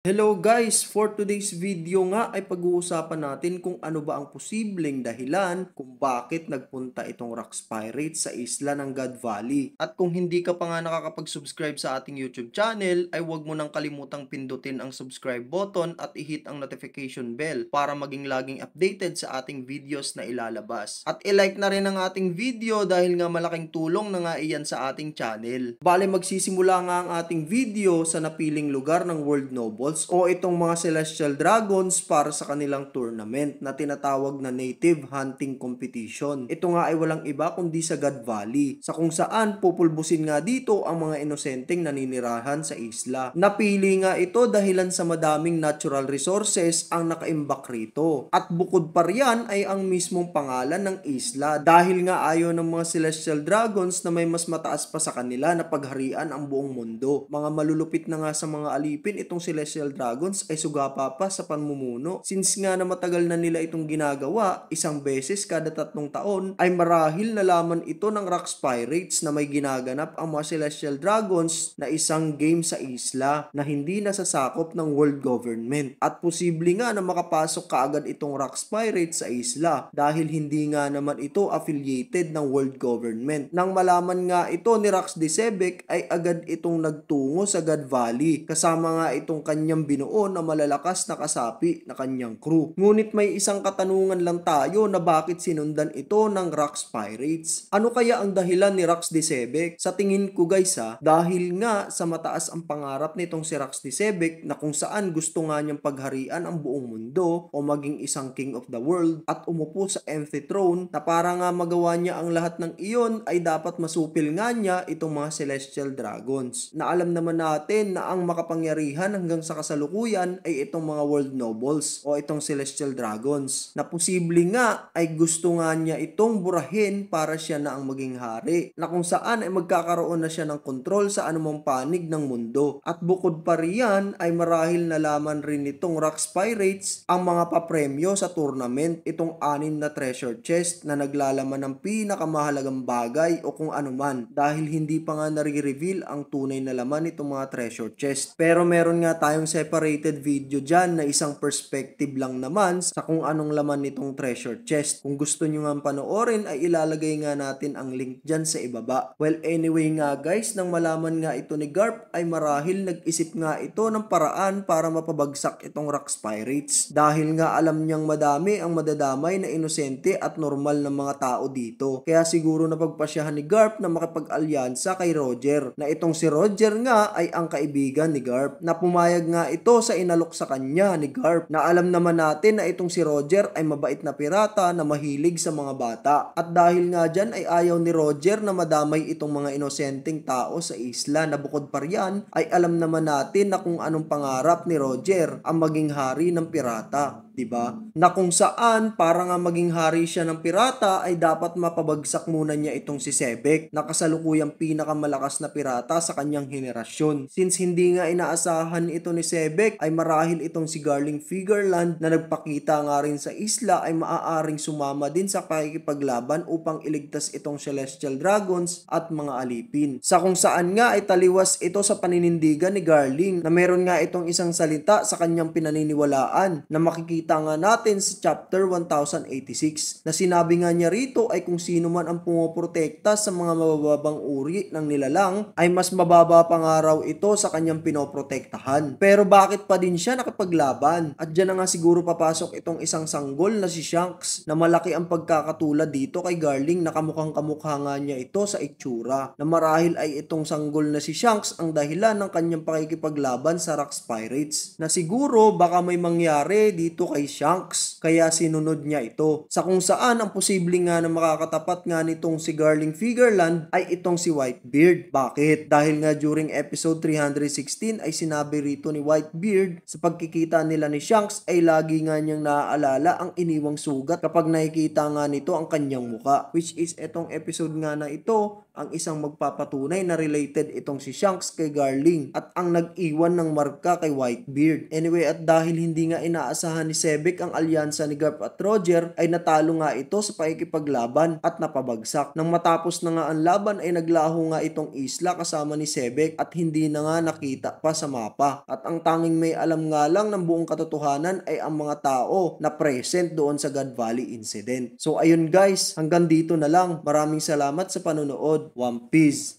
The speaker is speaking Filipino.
Hello guys! For today's video nga ay pag-uusapan natin kung ano ba ang posibleng dahilan kung bakit nagpunta itong Rocks Pirates sa isla ng God Valley. At kung hindi ka pa nga nakakapag-subscribe sa ating YouTube channel ay huwag mo nang kalimutang pindutin ang subscribe button at i-hit ang notification bell para maging laging updated sa ating videos na ilalabas. At i-like na rin ang ating video dahil nga malaking tulong na nga iyan sa ating channel. Bale magsisimula nga ang ating video sa napiling lugar ng World Noble o itong mga Celestial Dragons para sa kanilang tournament na tinatawag na Native Hunting Competition. Ito nga ay walang iba kundi sa God Valley, sa kung saan pupulbusin nga dito ang mga inosenteng naninirahan sa isla. Napili nga ito dahilan sa madaming natural resources ang nakaimbak rito. At bukod pa riyan ay ang mismong pangalan ng isla dahil nga ayaw ng mga Celestial Dragons na may mas mataas pa sa kanila na pagharian ang buong mundo. Mga malulupit na nga sa mga alipin itong Celestial Dragons ay sugapa pa sa panmumuno. Since nga na matagal na nila itong ginagawa, isang beses kada 3 taon, ay marahil nalaman ito ng Rocks Pirates na may ginaganap ang mga Celestial Dragons na isang game sa isla na hindi nasasakop ng world government. At posible nga na makapasok kaagad itong Rocks Pirates sa isla dahil hindi nga naman ito affiliated ng world government. Nang malaman nga ito ni Rax Decebek ay agad itong nagtungo sa God Valley kasama nga itong kanyang binuo na malalakas na kasapi na kanyang crew. Ngunit may isang katanungan lang tayo na bakit sinundan ito ng Rocks Pirates. Ano kaya ang dahilan ni Rax Decebek? Sa tingin ko guys dahil nga sa mataas ang pangarap nitong si Rax Decebek na kung saan gusto nga niyang pagharian ang buong mundo o maging isang king of the world at umupo sa empty throne na para nga magawa niya ang lahat ng iyon ay dapat masupil nga niya itong mga Celestial Dragons. Na alam naman natin na ang makapangyarihan hanggang sa kasalukuyan ay itong mga World Nobles o itong Celestial Dragons na posible nga ay gusto nga niya itong burahin para siya na ang maging hari na kung saan ay magkakaroon na siya ng kontrol sa anumang panig ng mundo. At bukod pa riyan ay marahil nalaman rin nitong Rocks Pirates ang mga papremyo sa tournament, itong 6 na treasure chest na naglalaman ng pinakamahalagang bagay o kung anuman dahil hindi pa nga nare-reveal ang tunay na laman itong mga treasure chest. Pero meron nga tayong separated video dyan na isang perspective lang naman sa kung anong laman nitong treasure chest. Kung gusto nyo nga panoorin ay ilalagay nga natin ang link dyan sa ibaba. Well anyway nga guys, nang malaman nga ito ni Garp ay marahil nag-isip nga ito ng paraan para mapabagsak itong Rocks Pirates dahil nga alam niyang madami ang madadamay na inosente at normal na mga tao dito. Kaya siguro napagpasyahan ni Garp na makipag-alyansa kay Roger na itong si Roger nga ay ang kaibigan ni Garp na pumayag nga ito sa inalok sa kanya ni Garp na alam naman natin na itong si Roger ay mabait na pirata na mahilig sa mga bata at dahil nga dyan ay ayaw ni Roger na madamay itong mga inosenteng tao sa isla na bukod pa riyan ay alam naman natin na kung anong pangarap ni Roger ang maging hari ng pirata. Diba? Na kung saan para nga maging hari siya ng pirata ay dapat mapabagsak muna niya itong si Sebek na kasalukuyang pinakamalakas na pirata sa kanyang henerasyon. Since hindi nga inaasahan ito ni Sebek ay marahil itong si Garling Figureland na nagpakita nga rin sa isla ay maaaring sumama din sa pakikipaglaban upang iligtas itong Celestial Dragons at mga alipin. Sa kung saan nga ay taliwas ito sa paninindigan ni Garling na meron nga itong isang salita sa kanyang pinaniniwalaan na makikita nga natin sa chapter 1086 na sinabi nga niya rito ay kung sino man ang pumoprotekta sa mga mabababang uri ng nilalang ay mas mababa pa nga raw ito sa kanyang pinoprotektahan. Pero bakit pa din siya nakipaglaban? At dyan na nga siguro papasok itong isang sanggol na si Shanks na malaki ang pagkakatulad dito kay Garling na kamukhang kamukha nga niya ito sa itsura na marahil ay itong sanggol na si Shanks ang dahilan ng kanyang pakikipaglaban sa Rocks Pirates na siguro baka may mangyari dito kay Shanks kaya sinunod niya ito. Sa kung saan ang posibleng nga na makakatapat nga nitong si Garling Figureland ay itong si Whitebeard. Bakit? Dahil nga during episode 316 ay sinabi rito ni Whitebeard sa pagkikita nila ni Shanks ay lagi nga niyang naaalala ang iniwang sugat kapag nakikita nga nito ang kanyang muka. Which is etong episode nga na ito ang isang magpapatunay na related itong si Shanks kay Garling at ang nag-iwan ng marka kay Whitebeard. Anyway, at dahil hindi nga inaasahan ni Sebek ang alyansa ni Garp at Roger, ay natalo nga ito sa pakikipaglaban at napabagsak. Nang matapos na nga ang laban ay naglaho nga itong isla kasama ni Sebek at hindi na nga nakita pa sa mapa. At ang tanging may alam nga lang ng buong katotohanan ay ang mga tao na present doon sa God Valley incident. So ayun guys, hanggang dito na lang. Maraming salamat sa panonood. One Piece!